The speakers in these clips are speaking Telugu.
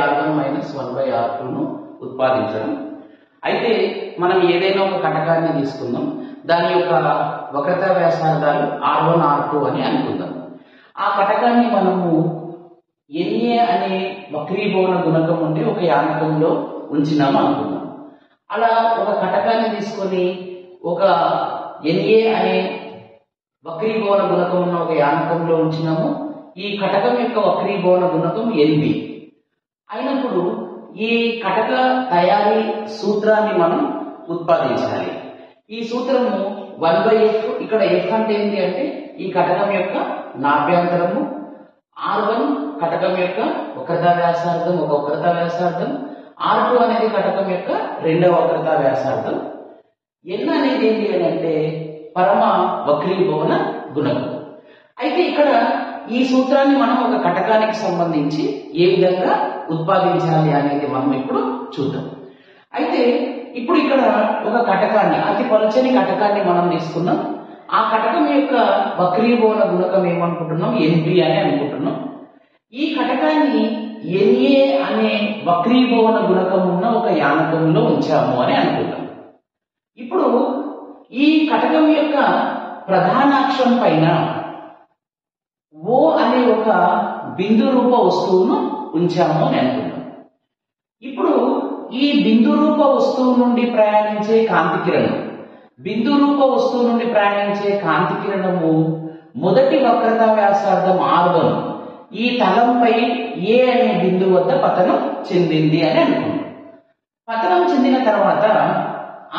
R1 minus 1/R2ను ఉత్పాదించడం. అయితే మనం ఏదైనా ఒక కటకాన్ని తీసుకుందాం, దాని యొక్క వక్రతా వ్యాసార్థాలు R1 R2 అని అనుకుందాం. ఆ కటకాన్ని మనము Na అనే వక్రీభవన గుణకం ఉంటే ఒక యానకంలో ఉంచినాము అనుకుందాం. అలా ఒక కటకాన్ని తీసుకొని ఒక Na అనే వక్రీభవన గుణకం ఉన్న ఒక యానకంలో ఉంచినాము. ఈ కటకం యొక్క వక్రీభవన గుణకం Nb అయినప్పుడు ఈ కటక తయారీ సూత్రాన్ని మనం ఉత్పాదించాలి. ఈ సూత్రము 1/f, ఇక్కడ f అంటే ఏంటి అంటే ఈ కటకం యొక్క నాభ్యంతరము, R1 కటకం యొక్క వక్రతా వ్యాసార్థం, ఒక వక్రతా వ్యాసార్థం, R2 అనేది కటకం యొక్క రెండవ వక్రతా వ్యాసార్థం, n అనేది ఏంటి అని అంటే పరమ వక్రీభవన గుణకం. అయితే ఇక్కడ ఈ సూత్రాన్ని మనం ఒక కటకానికి సంబంధించి ఏ విధంగా ఉత్పాదించాలి అనేది మనం ఇప్పుడు చూద్దాం. అయితే ఇప్పుడు ఇక్కడ ఒక కటకాన్ని, అతి పలుచని కటకాన్ని మనం తీసుకున్నాం. ఆ కటకం యొక్క వక్రీభవన గుణకం ఏమనుకుంటున్నాం? Nb అని అనుకుంటున్నాం. ఈ కటకాన్ని Na అనే వక్రీభవన గుణకం ఉన్న ఒక యానకంలో ఉంచాము అని అనుకుంటాం. ఇప్పుడు ఈ కటకం యొక్క ప్రధానాక్షం పైన O అనే ఒక బిందు రూప వస్తువును ఉంచాము అని అనుకుంటాం. ఇప్పుడు ఈ బిందు రూప వస్తువు నుండి ప్రయాణించే కాంతి కిరణం, బిందు రూప వస్తువు నుండి ప్రయాణించే కాంతి కిరణము మొదటి వక్రతా వ్యాసార్థం R1 ఈ తలంపై A అనే బిందువు వద్ద పతనం చెందింది అని అనుకుంటాం. పతనం చెందిన తర్వాత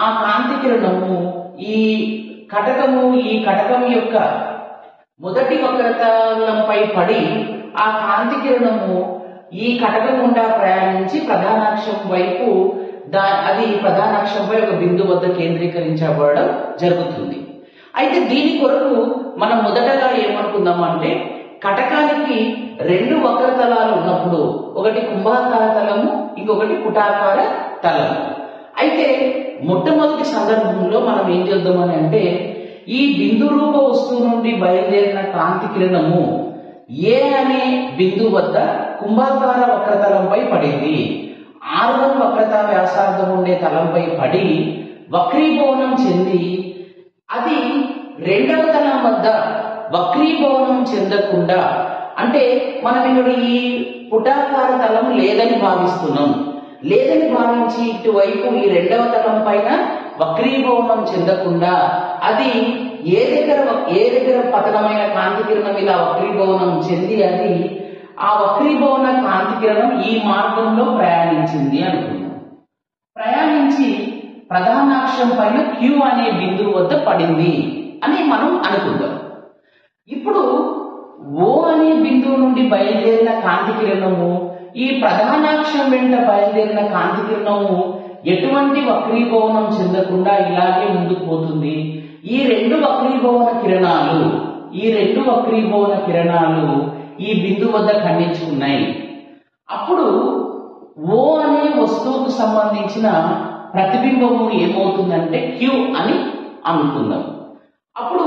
ఆ కాంతి కిరణము ఈ కటకం యొక్క మొదటి వక్రతలంపై పడి ఆ కాంతి కిరణము ఈ కటకం గుండా ప్రయాణించి ప్రధానాక్షం వైపు అది ప్రధానాక్షంపై ఒక బిందు వద్ద కేంద్రీకరించబడడం జరుగుతుంది. అయితే దీని కొరకు మనం మొదటగా ఏమనుకుందాం అంటే కటకానికి రెండు వక్రతలాలు ఉన్నప్పుడు ఒకటి కుంభాకార తలము, ఇంకొకటి పుటాకార తలము. అయితే మొట్టమొదటి సందర్భంలో మనం ఏం చేద్దామని అంటే ఈ బిందు రూప వస్తువు నుండి బయలుదేరిన కాంతి కిరణము A అనే బిందు వద్ద కుంభాకార వక్రతలంపై పడింది. R1 వక్రతా వ్యాసార్థం ఉండే తలంపై పడి వక్రీభవనం చెంది అది రెండవ తలం వద్ద వక్రీభవనం చెందకుండా, అంటే మనం ఇక్కడ ఈ పుటాకార తలం లేదని భావిస్తున్నాం. లేదని భావించి ఇటువైపు ఈ రెండవ తలం పైన వక్రీభవనం చెందకుండా అది ఏ దగ్గర పతనమైన కాంతి కిరణం ఇలా వక్రీభవనం చెంది అది ఆ వక్రీభవన కాంతి కిరణం ఈ మార్గంలో ప్రయాణించింది అనుకుందాం. ప్రయాణించి ప్రధానాక్షం పైన Q అనే బిందువు వద్ద పడింది అని మనం అనుకుందాం. ఇప్పుడు O అనే బిందువు నుండి బయలుదేరిన కాంతి కిరణము ఈ ప్రధానాక్షం వెంట బయలుదేరిన కాంతి కిరణము ఎటువంటి వక్రీభవనం చెందకుండా ఇలాగే ముందుకు పోతుంది. ఈ రెండు వక్రీభవన కిరణాలు ఈ బిందు వద్ద ఖండించుకున్నాయి. అప్పుడు O అనే వస్తువుకు సంబంధించిన ప్రతిబింబము ఏమవుతుందంటే Q అని అనుకుందాం. అప్పుడు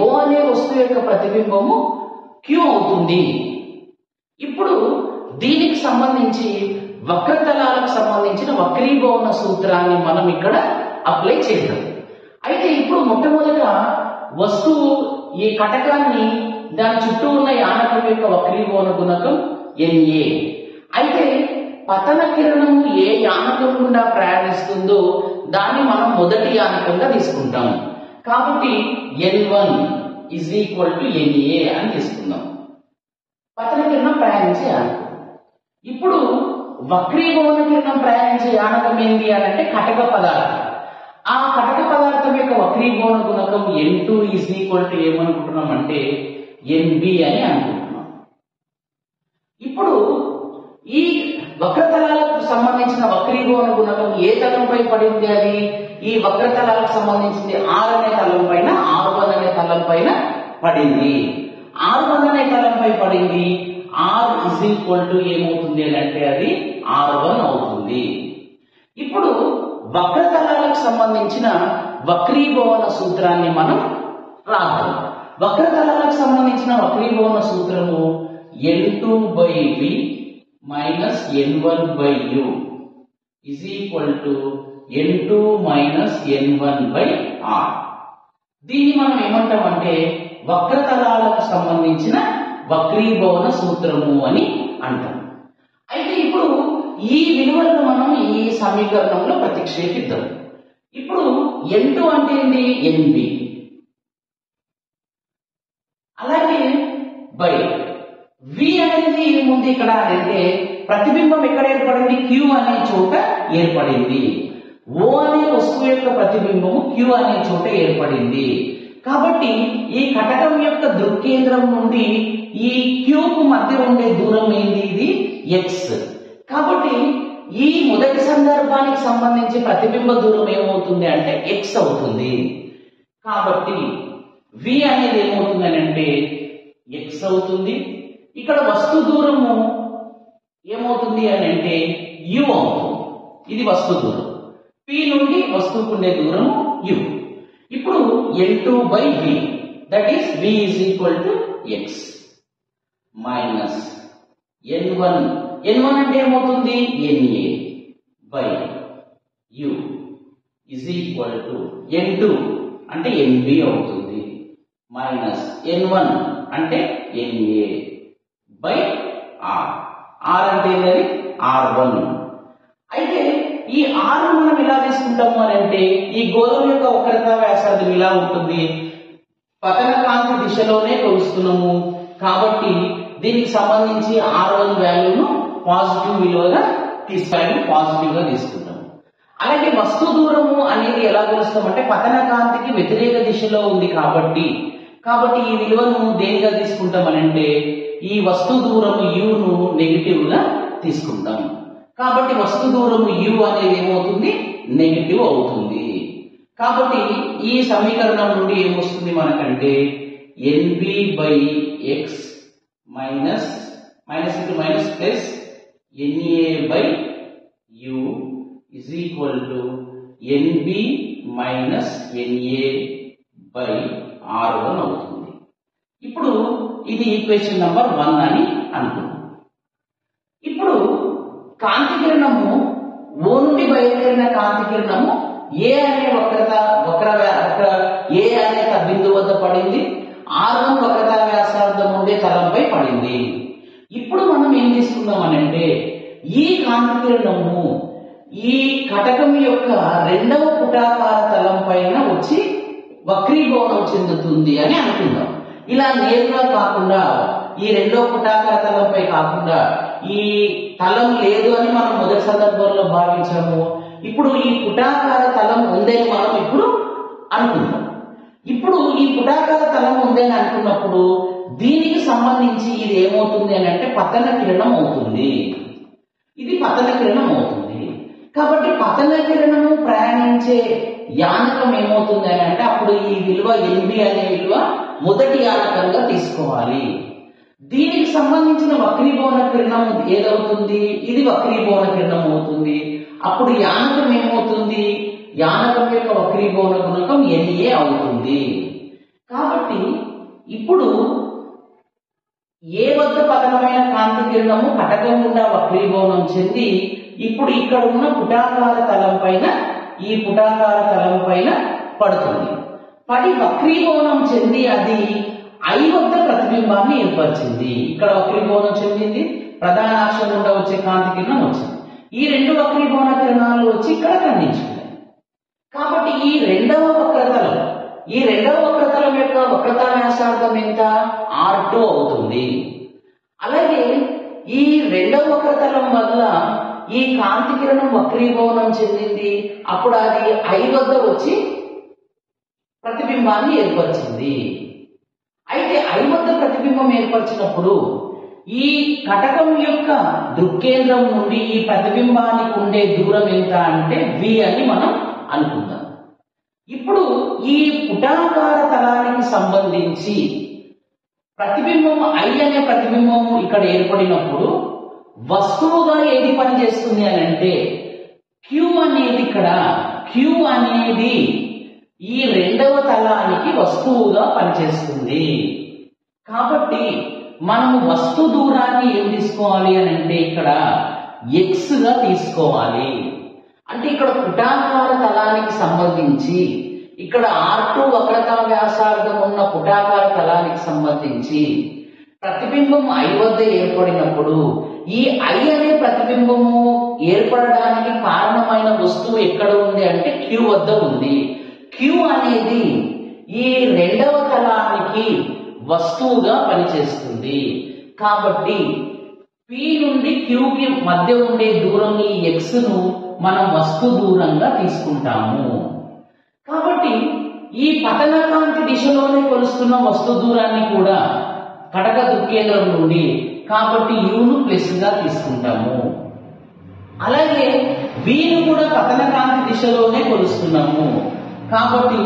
O అనే వస్తువు యొక్క ప్రతిబింబము Q అవుతుంది. ఇప్పుడు దీనికి సంబంధించి వక్రతలాలకు సంబంధించిన వక్రీభవన సూత్రాన్ని మనం ఇక్కడ అప్లై చేద్దాం. అయితే ఇప్పుడు మొట్టమొదట వస్తువు ఈ కటకాన్ని దాని చుట్టూ ఉన్న యానకం యొక్క వక్రీభవన గుణకం Na. అయితే పతన కిరణము ఏ యానకం గుండా ప్రయాణిస్తుందో దాన్ని మనం మొదటి యానకంగా తీసుకుంటాం. కాబట్టి N1 Na అని తీసుకుందాం. పతన కిరణం ప్రయాణించే యానకం. ఇప్పుడు వక్రీభవన కిరణం ప్రయాణించే యానకం ఏంటి అని అంటే కటక పదార్థం. ఆ కటక పదార్థం యొక్క వక్రీభవన గుణకం N2 ఏమనుకుంటున్నాం అంటే Nb అని అనుకుంటున్నాం. ఇప్పుడు ఈ వక్రతలాలకు సంబంధించిన వక్రీభవన గుణకం ఏ తలంపై పడింది? అది ఈ వక్రతలాలకు సంబంధించింది R అనే తలం పైన, R1 అనే తలం పైన పడింది. R1 అనే తలంపై పడింది. R ఏమవుతుంది అని అంటే అది R1 అవుతుంది. ఇప్పుడు వక్రతలాలకు సంబంధించిన వక్రీభవన సూత్రాన్ని మనం రాద్దాం. వక్రతలాలకు సంబంధించిన వక్రీభవన సూత్రము N2/V minus n1 by u is equal to n2 minus n1 by r. దీన్ని మనం ఏమంటామంటే వక్రతలాలకు సంబంధించిన వక్రీభవన సూత్రము అని అంటాం. అయితే ఇప్పుడు ఈ విలువలను మనం ఈ సమీకరణంలో ప్రతిక్షేపిద్దాం. ఇప్పుడు n2 అంటే ఏంటి? nb. అలాగే బై v అనేది ఏముంది ఇక్కడ అంటే ప్రతిబింబం ఎక్కడ ఏర్పడింది? q అనే చోట ఏర్పడింది. o అనే వస్తువు యొక్క ప్రతిబింబము q అనే చోట ఏర్పడింది. కాబట్టి ఈ కటకం యొక్క దృక్కేంద్రం నుండి ఈ q కు మధ్య ఉండే దూరం ఏంది? ఇది x. కాబట్టి ఈ మొదటి సందర్భానికి సంబంధించి ప్రతిబింబ దూరం ఏమవుతుంది అంటే x అవుతుంది. కాబట్టి v అనేది ఏమవుతుంది అంటే x అవుతుంది. ఇక్కడ వస్తు దూరము ఏమవుతుంది అని అంటే u అవుతుంది. ఇది వస్తు దూరం. p నుండి వస్తువుకు ఉండే దూరం u. ఇప్పుడు n2 by v that is v is equal to x minus n1. n1 అంటే ఏమవుతుంది? na by u is equal to n2 అంటే nb అవుతుంది మైనస్ n1 అంటే na బై r. r అంటే ఏంటది? r1. అయితే ఈ r మనం ఎలా తీసుకుంటాము అని అంటే ఈ గోళం యొక్క వక్రతా వ్యాసార్థం ఇలా ఉంటుంది. పతన కాంతి దిశలోనే కొలుస్తున్నాము కాబట్టి దీనికి సంబంధించి r1 వాల్యూను పాజిటివ్ విలువగా పాజిటివ్ గా తీసుకుంటాము. అలాగే వస్తు దూరము అనేది ఎలా కొలుస్తామంటే పతన కాంతికి వ్యతిరేక దిశలో ఉంది కాబట్టి ఈ విలువను దేనిగా తీసుకుంటామనంటే ఈ వస్తు దూరము u ను నెగిటివ్ గా తీసుకుంటాం. కాబట్టి వస్తు దూరము u అనేది ఏమవుతుంది? నెగిటివ్ అవుతుంది. కాబట్టి ఈ సమీకరణం నుండి ఏమొస్తుంది మనకంటే nb by x minus into minus plus na by u is equal to nb minus na by r1 అవుతుంది. ఇప్పుడు ఇది ఈక్వేషన్ నంబర్ 1 అని అనుకుందాం. ఇప్పుడు కాంతి కిరణము O నుండి బయలుదేరిన కాంతి కిరణము A అనే A అనే బిందువు వద్ద పడింది. R1 వక్రతా వ్యాసార్థం ఉండే తలంపై పడింది. ఇప్పుడు మనం ఏం తీసుకుందాం అనంటే ఈ కాంతి కిరణము ఈ కటకం యొక్క రెండవ పుటాకార తలం పైన వచ్చి వక్రీభవనం చెందుతుంది అని అనుకుందాం. ఇలా నేరుగా కాకుండా ఈ రెండవ పుటాకార తలంపై కాకుండా ఈ తలం లేదు అని మనం మొదటి సందర్భంలో భావించాము. ఇప్పుడు ఈ పుటాకార తలం ఉందని మనం ఇప్పుడు అనుకుందాం. ఇప్పుడు ఈ పుటాకార తలం ఉందని అనుకున్నప్పుడు దీనికి సంబంధించి ఇది ఏమవుతుంది అని అంటే పతన కిరణం అవుతుంది. ఇది పతన కిరణం అవుతుంది. కాబట్టి పతన కిరణము ప్రయాణించే యానకం ఏమవుతుంది అని అంటే అప్పుడు ఈ విలువ nb అనే విలువ మొదటి యానకంగా తీసుకోవాలి. దీనికి సంబంధించిన వక్రీభవన కిరణం ఏదవుతుంది? ఇది వక్రీభవన కిరణం అవుతుంది. అప్పుడు యానకం ఏమవుతుంది? యానకం యొక్క వక్రీభవన గుణకం Na అవుతుంది. కాబట్టి ఇప్పుడు ఏ వద్ద పతనమైన కాంతి కిరణము కటకం గుండా వక్రీభవనం చెంది ఇప్పుడు ఇక్కడ ఉన్న పుటాకార తలం పైన ఈ పుటాకార తలం పైన పడుతుంది. పడి వక్రీభవనం చెంది అది I వద్ద ప్రతిబింబాన్ని ఏర్పరిచింది. ఇక్కడ వక్రీభవనం చెందింది, ప్రధాన అక్షం గుండా వచ్చే కాంతి కిరణం వచ్చింది. ఈ రెండు వక్రీభవన కిరణాలు వచ్చి ఇక్కడ ఖండించుకున్నాయి. కాబట్టి ఈ రెండవ వక్రతలం యొక్క వక్రతా వ్యాసార్థం ఎంత? R2 అవుతుంది. అలాగే ఈ రెండవ వక్రతలం వల్ల ఈ కాంతి కిరణం వక్రీభవనం చెందింది. అప్పుడు అది I వద్ద వచ్చి ప్రతిబింబాన్ని ఏర్పరిచింది. అయితే I వద్ద ప్రతిబింబం ఏర్పరిచినప్పుడు ఈ కటకం యొక్క దృక్కేంద్రం నుండి ఈ ప్రతిబింబానికి ఉండే దూరం ఎంత అంటే v అని మనం అనుకుందాం. ఇప్పుడు ఈ పుటాకార తలానికి సంబంధించి ప్రతిబింబం I అనే ప్రతిబింబము ఇక్కడ ఏర్పడినప్పుడు వస్తువుగా ఏది పనిచేస్తుంది అని అంటే Q అనేది ఈ రెండవ తలానికి వస్తువుగా పనిచేస్తుంది. కాబట్టి మనము వస్తు దూరాన్ని ఏం తీసుకోవాలి అని అంటే ఇక్కడ ఎక్స్ గా తీసుకోవాలి. అంటే ఇక్కడ పుటాకార తలానికి సంబంధించి ఇక్కడ R2 వక్రతా వ్యాసార్థం ఉన్న పుటాకార తలానికి సంబంధించి ప్రతిబింబం I వద్ద ఏర్పడినప్పుడు ఈ I అనే ప్రతిబింబము ఏర్పడడానికి కారణమైన వస్తువు ఎక్కడ ఉంది అంటే Q వద్ద ఉంది. Q అనేది ఈ రెండవ తలానికి వస్తువుగా పనిచేస్తుంది. కాబట్టి P నుండి Q కి మధ్య ఉండే దూరం ఈ x ను మనం వస్తు దూరంగా తీసుకుంటాము. కాబట్టి ఈ పతన కాంతి దిశలోనే కొలుస్తున్న వస్తు దూరాన్ని కూడా కటక దుఃఖేంద్రం నుండి కాబట్టి u ను ప్లస్ గా తీసుకుంటాము. అలాగే v ను కూడా పతన కాంతి దిశలోనే కొలుస్తున్నాము కాబట్టి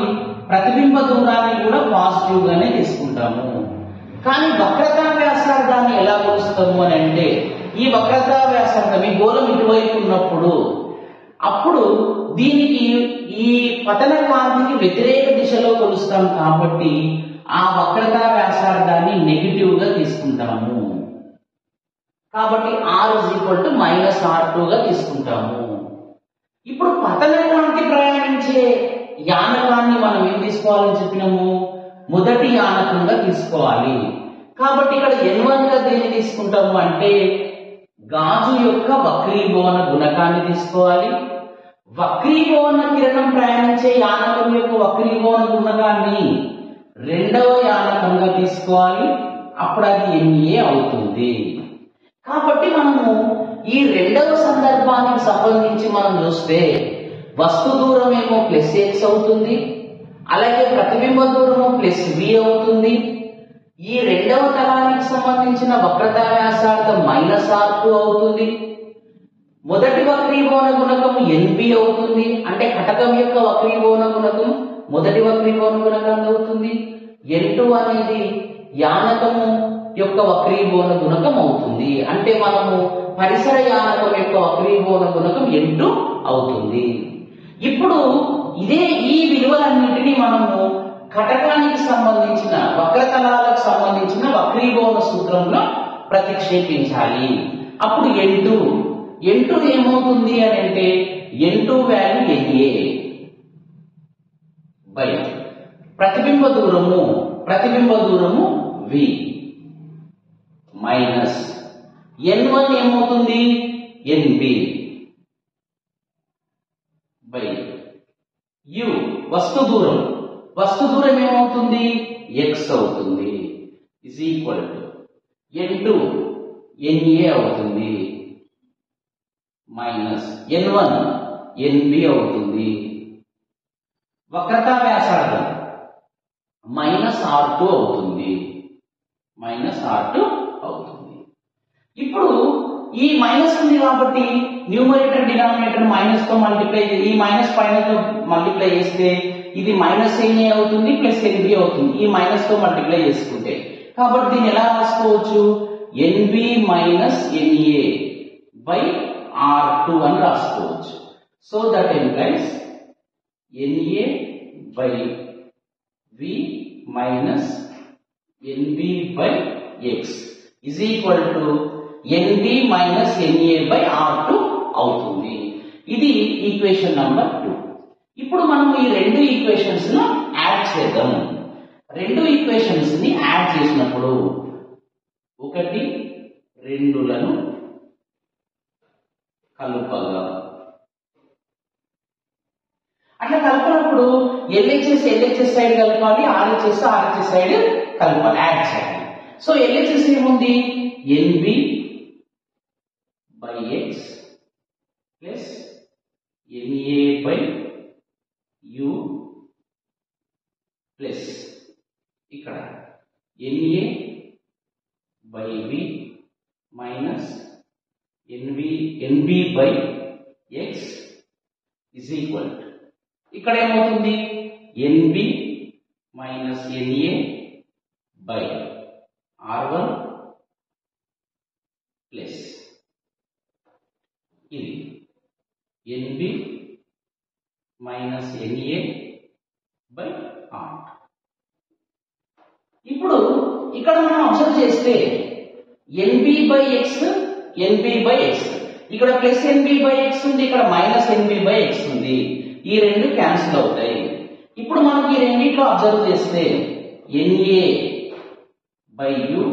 ప్రతిబింబ దూరాన్ని కూడా పాజిటివ్ గానే తీసుకుంటాము. కానీ వక్రతా వ్యాసార్థాన్ని ఎలా కొలుస్తాము అని అంటే ఈ వక్రతా వ్యాసార్థం ఈ గోళం ఇటువైపు ఉన్నప్పుడు అప్పుడు దీనికి ఈ పతన కాంతికి వ్యతిరేక దిశలో కొలుస్తాం కాబట్టి ఆ వక్రతా వ్యాసార్థాన్ని నెగిటివ్ గా తీసుకుంటాము. కాబట్టి r -r2 గా తీసుకుంటాము. ఇప్పుడు పతన కాంతి ప్రయాణించే యానకాన్ని మనం ఏం తీసుకోవాలని చెప్పినాము, మొదటి యానకంగా తీసుకోవాలి. కాబట్టి ఇక్కడ n1 గా దేన్ని తీసుకుంటాము అంటే గాజు యొక్క వక్రీభవన గుణకాన్ని తీసుకోవాలి. వక్రీభవన కిరణం ప్రయాణించే యానకం యొక్క వక్రీభవన గుణకాన్ని రెండవ యానకంగా తీసుకోవాలి. అప్పుడు అది Na అవుతుంది. కాబట్టి మనము ఈ రెండవ సందర్భానికి సంబంధించి మనం చూస్తే వస్తు దూరం ఏమో +x అవుతుంది, అలాగే ప్రతిబింబ దూరము +v అవుతుంది. ఈ రెండవ తలానికి సంబంధించిన వక్రతా వ్యాసార్థం -r2 అవుతుంది. మొదటి వక్రీభవన గుణకం NB అవుతుంది. అంటే కటకం యొక్క వక్రీభవన గుణకం మొదటి వక్రీభవన గుణకాన్ని అవుతుంది. N2 అనేది యానకము యొక్క వక్రీభవన గుణకం అవుతుంది. అంటే మనము పరిసర యానకం యొక్క వక్రీభవన గుణకం N2 అవుతుంది. ఇప్పుడు ఈ విలువలన్నింటినీ మనము కటకానికి సంబంధించిన వక్రతలాలకు సంబంధించిన వక్రీభవన సూత్రంలో ప్రతిక్షేపించాలి. అప్పుడు N2 ఏమవుతుంది అని అంటే N2 వాల్యూ Na బై ప్రతిబింబ దూరము V మైనస్ N1 ఏమవుతుంది NB బై U వస్తు దూరం ఏమవుతుంది x అవుతుంది is equal to N2 Na అవుతుంది మైనస్ N1 NB అవుతుంది. వక్రతా వ్యాసార్థం -r2 అవుతుంది. ఇప్పుడు ఈ మైనస్ ఉంది కాబట్టి న్యూమరేటర్ డినామినేటర్ మైనస్ తో మల్టిప్లై ఈ మైనస్ పైనతో మల్టిప్లై చేస్తే ఇది -Na అవుతుంది +NB అవుతుంది. ఈ మైనస్ తో మల్టిప్లై చేసుకుంటే కాబట్టి దీన్ని ఎలా రాసుకోవచ్చు NB -Na బై R2 అని రాసుకోవచ్చు. So that employees Na by V minus NB by x is equal to NB minus Na by R2 అవుతుంది. ఇది ఈక్వేషన్ నంబర్ 2. ఇప్పుడు మనం ఈ రెండు ఈక్వేషన్స్ ను యాడ్ చేద్దాం. రెండు ఈక్వేషన్స్ ని యాడ్ చేసినప్పుడు 1, 2లను కలుపగా అట్లా కలిపినప్పుడు LHS సైడ్ కలపాలి, RHS సైడ్ కలపాలి, యాడ్ చేయాలి. సో LHS ఏముంది NB by x plus Na by U plus ఇక్కడ Na by V minus NB by x is equal to ఇక్కడ ఏమవుతుంది NB minus Na by R1 plus ఇది NB minus Na by R. ఇప్పుడు ఇక్కడ మనం అబ్జర్వ్ చేస్తే N B by X, N B by X, ఇక్కడ ప్లస్ ఎన్బి బై ఎక్స్ ఉంది, ఇక్కడ మైనస్ ఎన్బి బై ఎక్స్ ఉంది. ఈ రెండు క్యాన్సిల్ అవుతాయి. ఇప్పుడు మనం ఈ రెండిట్లో అబ్జర్వ్ చేస్తే N A by U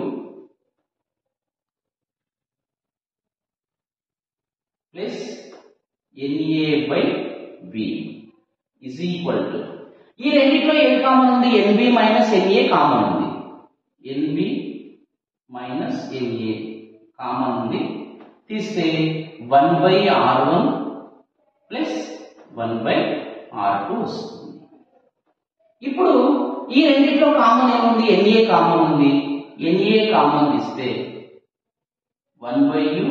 plus N A by B is equal to, ఈ రెండిట్లో ఏం కామన్ ఉంది? ఎన్బి మైనస్ ఎన్ఏ కామన్ ఉంది. ఎన్బి మైనస్ ఎన్ఏ కామన్ ఉంది. తీస్తే 1/R1 ప్లస్ 1/R2 వస్తుంది. ఇప్పుడు ఈ రెండిట్లో కామన్ ఏముంది? ఎన్ఏ కామన్ ఉంది. ఎన్ఏ కామన్ తీస్తే 1/U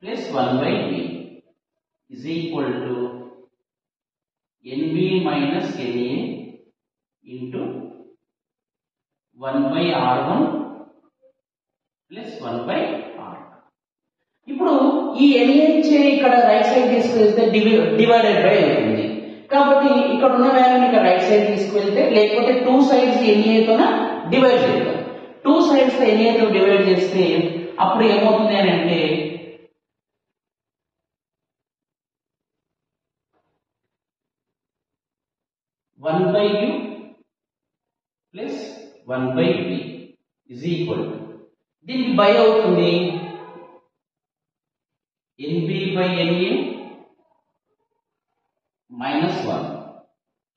plus 1/B is equal to N B minus N A into 1/R1 plus 1/R2. ఇప్పుడు ఈ ఎన్ఏ ఇక్కడ రైట్ సైడ్ తీసుకెళ్తే డివైడెడ్ బై అవుతుంది. కాబట్టి ఇక్కడ ఉన్న వాల్యూని ఇక్కడ రైట్ సైడ్ తీసుకెళ్తే, లేకపోతే టూ సైడ్స్ ఎన్ఏతో డివైడ్ చేద్దాం. టూ సైడ్స్ ఎన్ఏతో డివైడ్ చేస్తే అప్పుడు ఏమవుతుంది అని అంటే one by U plus 1/B is equal to, దీనికి బై అవుతుంది N B by N A minus 1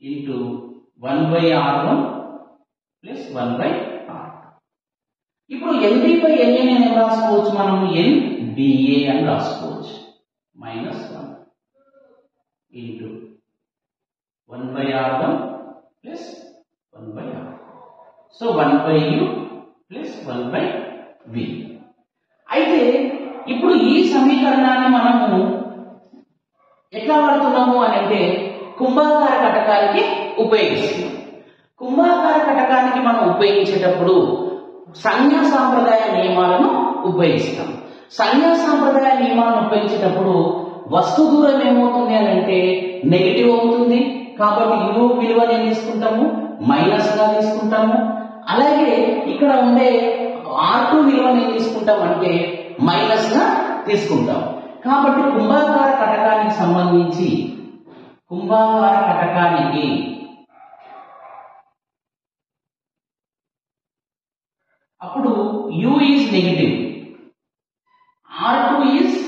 into 1/R1 plus 1/R2. ఇప్పుడు ఎన్బి బై ఎన్ఏ నేను ఏం రాసుకోవచ్చు? మనం ఎన్బిఏ అని రాసుకోవచ్చు. Minus 1 into 1/R1 plus 1/R2. So 1/U plus 1/V. అయితే ఇప్పుడు ఈ సమీకరణాన్ని మనము ఎట్లా వాడుతున్నాము అని అంటే కుంభాకార కటకానికి ఉపయోగిస్తున్నాం. కుంభాకార కటకానికి మనం ఉపయోగించేటప్పుడు సంజ్ఞా సాంప్రదాయ నియమాలను ఉపయోగిస్తాం. సంజ్ఞా సాంప్రదాయ నియమాలను ఉపయోగించేటప్పుడు వస్తు దూరం ఏమవుతుంది అని అంటే నెగిటివ్ అవుతుంది. కాబట్టి యు విలువని ఏం తీసుకుంటాము? మైనస్ గా తీసుకుంటాము. అలాగే ఇక్కడ ఉండే R2 విలువని ఏం తీసుకుంటాం అంటే మైనస్ గా తీసుకుంటాం. కాబట్టి కుంభాకార కటకానికి సంబంధించి కుంభాకార కటకానికి అప్పుడు U is negative, R2 is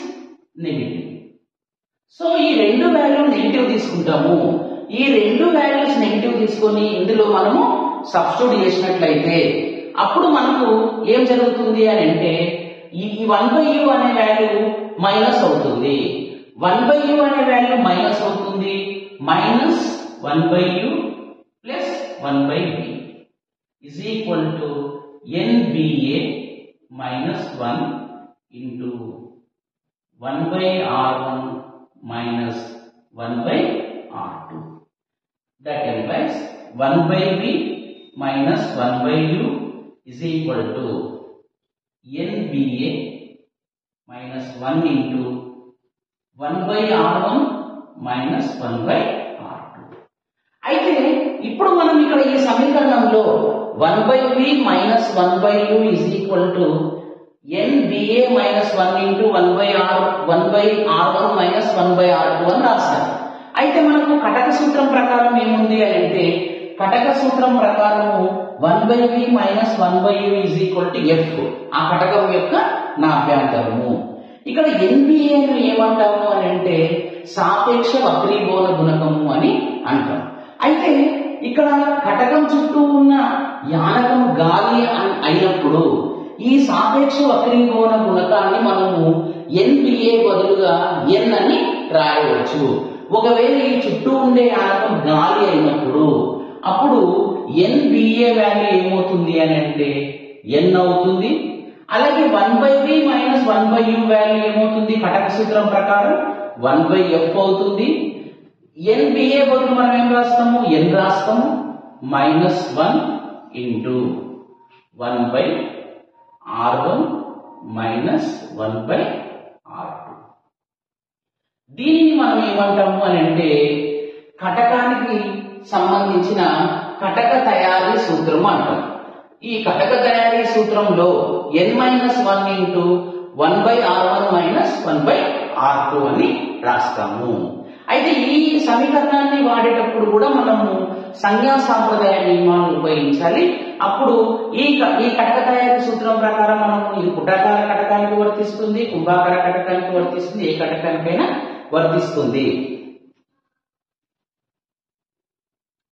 negative. So ఈ రెండు వాల్యూ నెగిటివ్ తీసుకుంటాము. ఈ రెండు వాల్యూస్ నెగిటివ్ తీసుకొని ఇందులో మనము సబ్స్టిట్యూట్ చేసినట్లయితే అప్పుడు మనకు ఏం జరుగుతుంది అని అంటే ఈ 1/U అనే వాల్యూ మైనస్ అవుతుంది. 1/U అనే వాల్యూ మైనస్ అవుతుంది. Minus 1/U plus 1/B is equal to NBA minus 1 into 1/R1 minus 1/R2. That implies 1/B minus 1/U is equal to NBA minus 1 into 1/R1 minus 1/R2. అయితే ఇప్పుడు మనం ఇక్కడ ఈ సమీకరణంలో 1/B minus 1/U is equal to NBA minus 1 into 1/R1 minus 1/R2 అని రాస్తాం. అయితే మనకు కటక సూత్రం ప్రకారం ఏముంది అని అంటే కటక సూత్రం ప్రకారము 1/B minus 1/U is equal to F, ఆ కటకం యొక్క నాభ్యంతరము. ఇక్కడ NBA ను ఏమంటాము అని అంటే సాపేక్ష వక్రీభవన గుణకము అని అంటాం. అయితే ఇక్కడ కటకం చుట్టూ ఉన్న యానకం గాలి అయినప్పుడు ఈ సాపేక్ష వక్రీభవన గుణకాన్ని మనము NBA బదులుగా N అని రాయవచ్చు. ఒకవేళ ఈ చుట్టూ ఉండే యానకం గాలి అయినప్పుడు అప్పుడు NBA వాల్యూ ఏమవుతుంది అని అంటే N అవుతుంది. అలాగే 1/B మైనస్ 1/U వాల్యూ ఏమవుతుంది? కటక సూత్రం ప్రకారం 1/F అవుతుంది. NBA బదులు మనం ఏం రాస్తాము? N రాస్తాము. Minus 1 into 1/R1 minus 1/R2. దీనిని మనం ఏమంటాము అని అంటే కటకానికి సంబంధించిన కటక తయారీ సూత్రం అంటాం. ఈ కటక తయారీ సూత్రంలో n-1 into 1/r1 minus 1/r2 అని రాస్తాము. అయితే ఈ సమీకరణాన్ని వాడేటప్పుడు కూడా మనము సంజ్ఞా సాంప్రదాయ నియమాలను ఉపయోగించాలి. అప్పుడు ఈ కటక తయారీ సూత్రం ప్రకారం మనము ఇది పుటాకార కటకానికి వర్తిస్తుంది, కుంభాకార కటకానికి వర్తిస్తుంది, ఏ కటకానికైనా వర్తిస్తుంది.